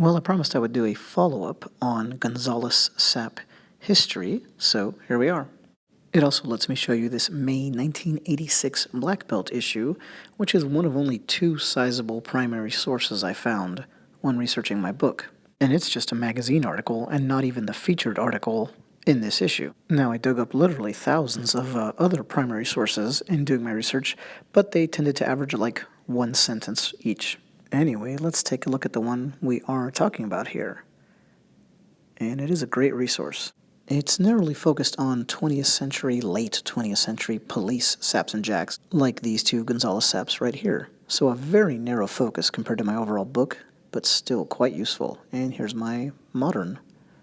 Well, I promised I would do a follow-up on Gonzales sap history, so here we are. It also lets me show you this May 1986 Black Belt issue, which is one of only two sizable primary sources I found when researching my book. And it's just a magazine article and not even the featured article in this issue. Now, I dug up literally thousands of other primary sources in doing my research, but they tended to average like one sentence each. Anyway, let's take a look at the one we are talking about here. And it is a great resource. It's narrowly focused on 20th century, late 20th century police saps and jacks, like these two Gonzales saps right here. So a very narrow focus compared to my overall book, but still quite useful. And here's my modern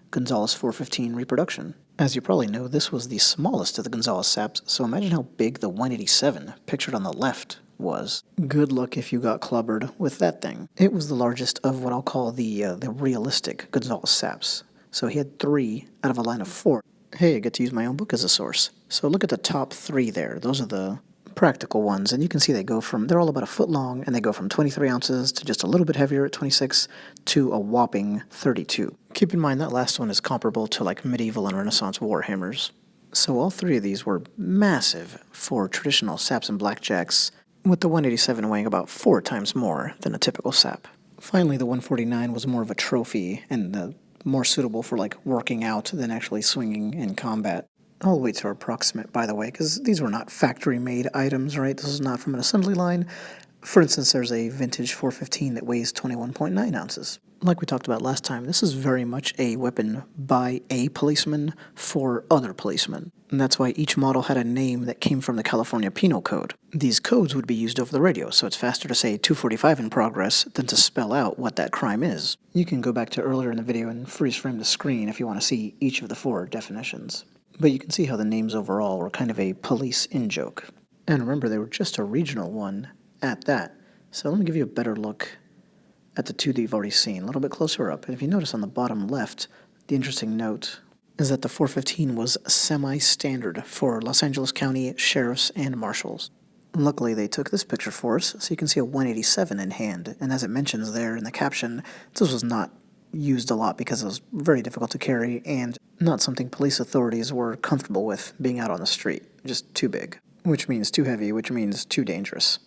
Gonzales 415 reproduction. As you probably know, this was the smallest of the Gonzales saps, so imagine how big the 187, pictured on the left, was. Good luck if you got clobbered with that thing. It was the largest of what I'll call the realistic Gonzales saps. So he had 3 out of a line of 4. Hey, I get to use my own book as a source. So look at the top 3 there. Those are the practical ones, and you can see they're all about a foot long, and they go from 23 ounces to just a little bit heavier at 26 to a whopping 32. Keep in mind that last one is comparable to like medieval and Renaissance warhammers. So all 3 of these were massive for traditional saps and blackjacks, with the 187 weighing about 4 times more than a typical sap. Finally, the 149 was more of a trophy and more suitable for like working out than actually swinging in combat. All weights are approximate, by the way, because these were not factory-made items, right? This is not from an assembly line. For instance, there's a vintage 415 that weighs 21.9 ounces. Like we talked about last time, this is very much a weapon by a policeman for other policemen. And that's why each model had a name that came from the California Penal Code. These codes would be used over the radio, so it's faster to say 245 in progress than to spell out what that crime is. You can go back to earlier in the video and freeze frame the screen if you want to see each of the 4 definitions. But you can see how the names overall were kind of a police in-joke. And remember, they were just a regional one at that. So let me give you a better look at the 2 that you've already seen, a little bit closer up. And if you notice on the bottom left, the interesting note is that the 415 was semi-standard for Los Angeles County sheriffs and marshals. Luckily, they took this picture for us, so you can see a 187 in hand. And as it mentions there in the caption, this was not used a lot because it was very difficult to carry and not something police authorities were comfortable with being out on the street. Just too big, which means too heavy, which means too dangerous.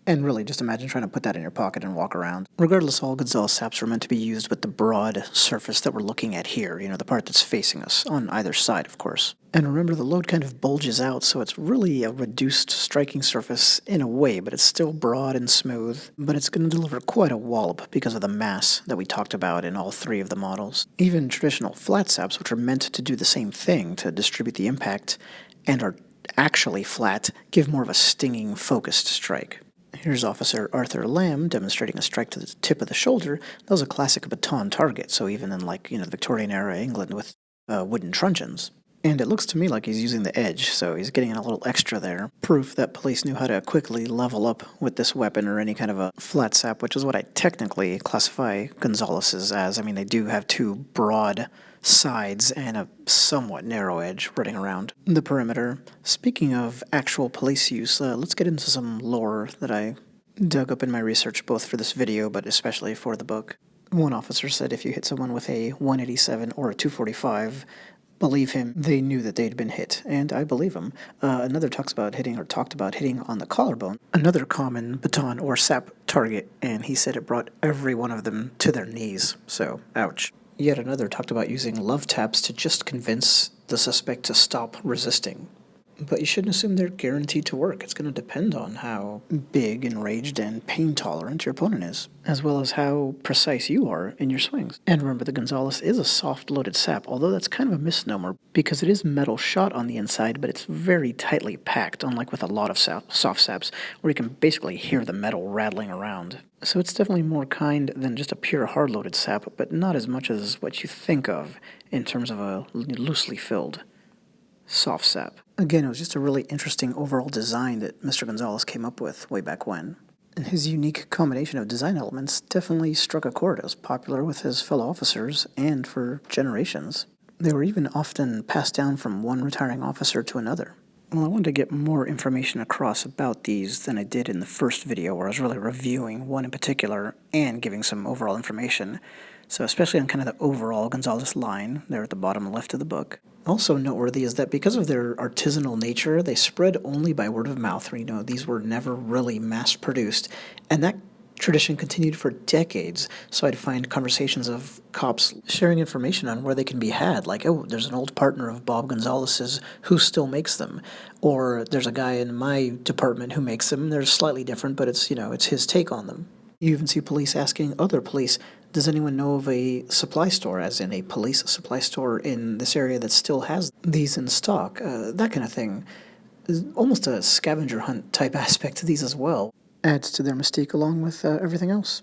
And really, just imagine trying to put that in your pocket and walk around. Regardless, all Gonzales saps were meant to be used with the broad surface that we're looking at here, the part that's facing us, on either side, of course. And remember, the load kind of bulges out, so it's really a reduced striking surface in a way, but it's still broad and smooth. But it's going to deliver quite a wallop because of the mass that we talked about in all 3 of the models. Even traditional flat saps, which are meant to do the same thing, to distribute the impact, and are actually flat, give more of a stinging, focused strike. Here's Officer Arthur Lamb demonstrating a strike to the tip of the shoulder. That was a classic baton target, so even in the Victorian era England with wooden truncheons. And it looks to me like he's using the edge, so he's getting in a little extra there. Proof that police knew how to quickly level up with this weapon or any kind of a flat sap, which is what I technically classify Gonzales's as. I mean, they do have 2 broad sides and a somewhat narrow edge running around the perimeter. Speaking of actual police use, let's get into some lore that I dug up in my research, both for this video but especially for the book. One officer said if you hit someone with a 187 or a 245, believe him, they knew that they'd been hit, and I believe him. Another talked about hitting on the collarbone, another common baton or sap target, and he said it brought every one of them to their knees, so ouch. Yet another talked about using love taps to just convince the suspect to stop resisting. But you shouldn't assume they're guaranteed to work. It's going to depend on how big, enraged, and pain-tolerant your opponent is, as well as how precise you are in your swings. And remember, the Gonzales is a soft-loaded sap, although that's kind of a misnomer, because it is metal shot on the inside, but it's very tightly packed, unlike with a lot of soft saps, where you can basically hear the metal rattling around. So it's definitely more kind than just a pure hard-loaded sap, but not as much as what you think of in terms of a loosely filled soft sap. Again, it was just a really interesting overall design that Mr. Gonzales came up with way back when. And his unique combination of design elements definitely struck a chord. It was popular with his fellow officers and for generations. They were even often passed down from one retiring officer to another. Well, I wanted to get more information across about these than I did in the first video, where I was really reviewing one in particular and giving some overall information. So especially on kind of the overall Gonzales line, there at the bottom left of the book. Also noteworthy is that because of their artisanal nature, they spread only by word of mouth. These were never really mass-produced, and that tradition continued for decades. So I'd find conversations of cops sharing information on where they can be had, like, oh, there's an old partner of Bob Gonzales's who still makes them, or there's a guy in my department who makes them. They're slightly different, but it's his take on them. You even see police asking other police, does anyone know of a supply store, as in a police supply store in this area that still has these in stock? That kind of thing. There's almost a scavenger hunt type aspect to these as well. Adds to their mystique along with everything else.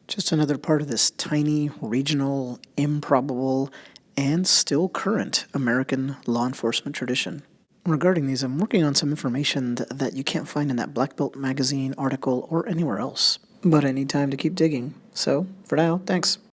Just another part of this tiny, regional, improbable, and still current American law enforcement tradition. Regarding these, I'm working on some information that you can't find in that Black Belt magazine article or anywhere else. But I need time to keep digging. So, for now, thanks.